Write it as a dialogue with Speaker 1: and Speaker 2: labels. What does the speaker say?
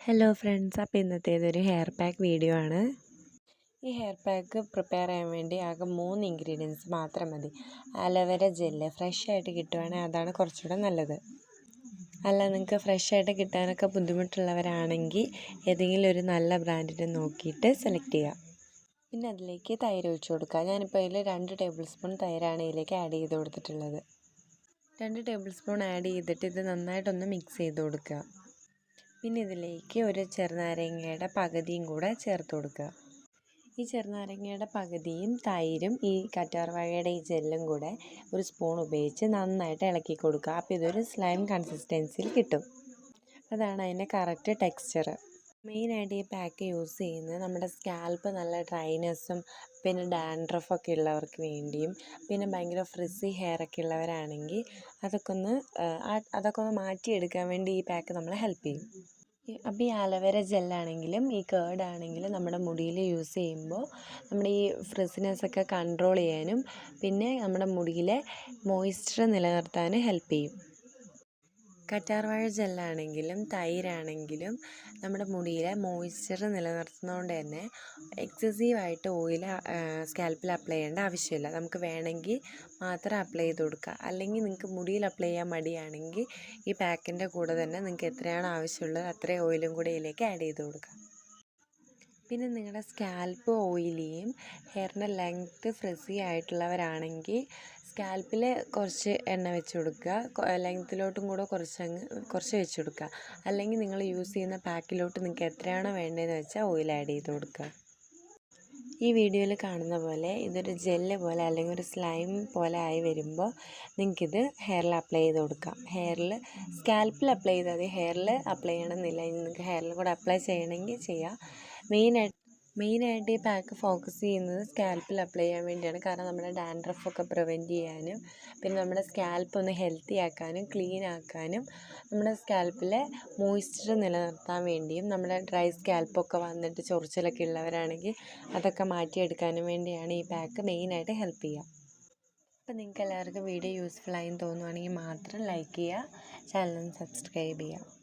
Speaker 1: Hello friends, അപ്പോൾ ഇന്നത്തേതൊരു hair pack video ആണ്. ഈ ഹെയർ പാക്ക് പ്രിപ്പയർ ചെയ്യാൻ വേണ്ടി ആകെ 3 ഇൻഗ്രീഡിയൻസ് മാത്രം മതി. അലോവേര ജെല്ല് ഫ്രഷ് ആയിട്ട് കിട്ടുവാണെങ്കിൽ അതാണ് കുറച്ചുകൂടെ നല്ലത്. അല്ല, നിങ്ങൾക്ക് ഫ്രഷ് ആയിട്ട് കിട്ടാനൊക്കെ ബുദ്ധിമുട്ടുള്ളവരാണെങ്കിൽ ഏതെങ്കിലും ഒരു നല്ല ബ്രാൻഡിനെ നോക്കിയിട്ട് സെലക്ട് ചെയ്യുക. പിന്നെ അതിലേക്ക് തൈര് ഒഴിച്ച് കൊടുക്കുക. ഞാനിപ്പോൾ ഇതിൽ 2 ടേബിൾ സ്പൂൺ തൈരാണ് ഇതിലേക്ക് ആഡ് ചെയ്ത് കൊടുത്തിട്ടുള്ളത്. 2 ടേബിൾ സ്പൂൺ ആഡ് ചെയ്തിട്ട് ഇത് നന്നായിട്ടൊന്ന് മിക്സ് ചെയ്ത് കൊടുക്കുക. പിന്നെ ഇതിലേക്ക് ഒരു ചെറുനാരങ്ങയുടെ പകുതിയും കൂടെ ചേർത്ത് കൊടുക്കുക. ഈ ചെറുനാരങ്ങയുടെ പകുതിയും തൈരും ഈ കറ്റാർവാഴയുടെ ഈ ജെല്ലും കൂടെ ഒരു സ്പൂൺ ഉപയോഗിച്ച് നന്നായിട്ട് ഇളക്കി കൊടുക്കുക. അപ്പോൾ ഇതൊരു സ്ലൈം കൺസിസ്റ്റൻസിയിൽ കിട്ടും. അതാണ് അതിൻ്റെ കറക്റ്റ് ടെക്സ്ചർ. മെയിനായിട്ട് ഈ പാക്ക് യൂസ് ചെയ്യുന്നത് നമ്മുടെ സ്കാൽപ്പ് നല്ല ഡ്രൈനെസ്സും പിന്നെ ഡാൻഡ്രഫൊക്കെ ഉള്ളവർക്ക് വേണ്ടിയും പിന്നെ ഭയങ്കര ഫ്രിസി ഹെയറൊക്കെ ഉള്ളവരാണെങ്കിൽ അതൊക്കെ ഒന്ന് മാറ്റിയെടുക്കാൻ വേണ്ടി ഈ പാക്ക് നമ്മളെ ഹെൽപ്പ് ചെയ്യും. അപ്പോൾ ഈ ആലോവേര ജെല്ലാണെങ്കിലും ഈ കേർഡാണെങ്കിലും നമ്മുടെ മുടിയിൽ യൂസ് ചെയ്യുമ്പോൾ നമ്മുടെ ഈ ഫ്രിസിനെസ്സൊക്കെ കൺട്രോൾ ചെയ്യാനും പിന്നെ നമ്മുടെ മുടിയിലെ മോയ്സ്ചർ നിലനിർത്താനും ഹെൽപ്പ് ചെയ്യും. കറ്റാർവാഴ ജെല്ലാണെങ്കിലും തൈരാണെങ്കിലും നമ്മുടെ മുടിയിലെ മോയ്സ്ചർ നിലനിർത്തുന്നതുകൊണ്ട് തന്നെ എക്സസീവായിട്ട് ഓയിൽ സ്കാൽപ്പിൽ അപ്ലൈ ചെയ്യേണ്ട ആവശ്യമില്ല. നമുക്ക് വേണമെങ്കിൽ മാത്രം അപ്ലൈ ചെയ്ത് കൊടുക്കുക. അല്ലെങ്കിൽ നിങ്ങൾക്ക് മുടിയിൽ അപ്ലൈ ചെയ്യാൻ മടിയാണെങ്കിൽ ഈ പാക്കിൻ്റെ കൂടെ തന്നെ നിങ്ങൾക്ക് എത്രയാണോ ആവശ്യമുള്ളത് അത്രയും ഓയിലും കൂടെ ഇതിലേക്ക് ആഡ് ചെയ്ത് കൊടുക്കുക. പിന്നെ നിങ്ങളുടെ സ്കാൽപ്പ് ഓയിലിയും ഹെയറിൻ്റെ ലെങ്ത്ത് ഫ്രിസി ആയിട്ടുള്ളവരാണെങ്കിൽ സ്കാൽപ്പിൽ കുറച്ച് എണ്ണ വെച്ച് കൊടുക്കുക, ലെങ്ത്തിലോട്ടും കൂടെ കുറച്ച് വെച്ച് കൊടുക്കുക. അല്ലെങ്കിൽ നിങ്ങൾ യൂസ് ചെയ്യുന്ന പാക്കിലോട്ട് നിങ്ങൾക്ക് എത്രയാണോ വേണ്ടതെന്ന് വെച്ചാൽ ഓയിൽ ആഡ് ചെയ്ത് കൊടുക്കുക. ഈ വീഡിയോയിൽ കാണുന്ന പോലെ ഇതൊരു ജെല്ല് പോലെ അല്ലെങ്കിൽ ഒരു സ്ലൈം പോലെ ആയി വരുമ്പോൾ നിങ്ങൾക്കിത് ഹെയറിൽ അപ്ലൈ ചെയ്ത് കൊടുക്കാം. സ്കാൽപ്പിൽ അപ്ലൈ ചെയ്താൽ മതി, ഹെയറിൽ അപ്ലൈ ചെയ്യണമെന്നില്ല. നിങ്ങൾക്ക് ഹെയറിൽ കൂടെ അപ്ലൈ ചെയ്യണമെങ്കിൽ ചെയ്യാം. മെയിനായിട്ട് ഈ പാക്ക് ഫോക്കസ് ചെയ്യുന്നത് സ്കാൽപ്പിൽ അപ്ലൈ ചെയ്യാൻ വേണ്ടിയാണ്. കാരണം നമ്മുടെ ഡാൻഡ്രഫൊക്കെ പ്രിവെൻറ്റ് ചെയ്യാനും പിന്നെ നമ്മുടെ സ്കാൽപ്പ് ഒന്ന് ഹെൽത്തി ആക്കാനും ക്ലീൻ ആക്കാനും നമ്മുടെ സ്കാൽപ്പിലെ മോയ്സ്ചർ നിലനിർത്താൻ വേണ്ടിയും നമ്മുടെ ഡ്രൈ സ്കാൽപ്പൊക്കെ വന്നിട്ട് ചൊറിച്ചിലൊക്കെ ഉള്ളവരാണെങ്കിൽ അതൊക്കെ മാറ്റിയെടുക്കാനും വേണ്ടിയാണ് ഈ പാക്ക് മെയിനായിട്ട് ഹെൽപ്പ് ചെയ്യുക. അപ്പോൾ നിങ്ങൾക്ക് എല്ലാവർക്കും വീഡിയോ യൂസ്ഫുൾ ആയി തോന്നുവാണെങ്കിൽ മാത്രം ലൈക്ക് ചെയ്യുക, ചാനൽ സബ്സ്ക്രൈബ് ചെയ്യുക.